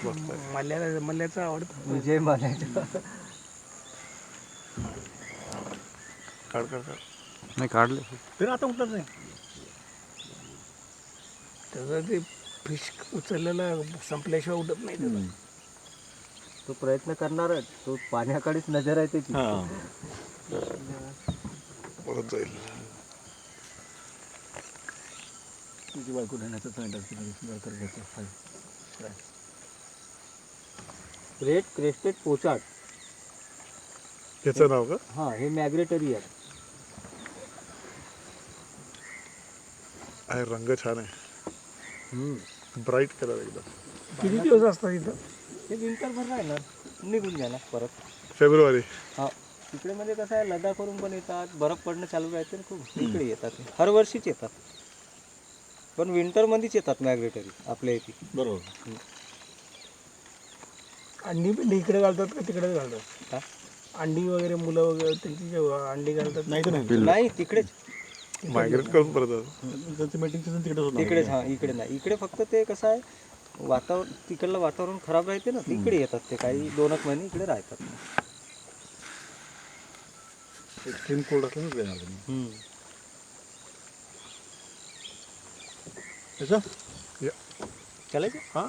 मल्याचं आवडतं. विजय माल्याचं. काढ काढ काढ. नाही काढले. ते आता उठत नाही. त्याचं ते फिश उचललेलं संपल्याशिवाय उठत नाही त्याचं. तो प्रयत्न करणारच, तो पाण्याकडेच नजर आहे त्याची. हां परत जाईल. तुझी बायको नेण्याचं सांगितलं. Red crested pochard. याचं नाव का? हां, हे मॅग्रेटरी आहे. आहे रंग छान आहे, ब्राईट कलर एकदम. किती दिवस असतात इथं? हे विंटरभर राहणार, निघून जाणार परत. फेब्रुवारी. हा, तिकडे म्हणजे कसं आहे, लडाखवरून पण येतात, बर्फ पडणं चालू राहते ना खूप, इकडे येतात ते. हर वर्षीच येतात, पण विंटरमध्येच येतात मॅग्रेटरी आपल्या इथे. बरोबर. अंडी पिंडी इकडे घालतात का तिकडेच घालतात? हा? अंडी वगैरे मुलं वगैरे त्यांची जेव्हा अंडी घालतात नाही तर नाही, नाही, तिकडेच मायग्रेट करून परत त्यांचं मीटिंग सीझन तिकडेच होणार. तिकडेच. हां, इकडे नाही. इकडे फक्त ते कसं आहे, वातावरण तिकडलं वातावरण खराब राहते ना, तिकडे येतात ते. काही 2-1 महिने इकडे राहतात. एक्स्ट्रीम कोल्ड असलं ना येणार तुम्ही. त्याचं चालायचं. हां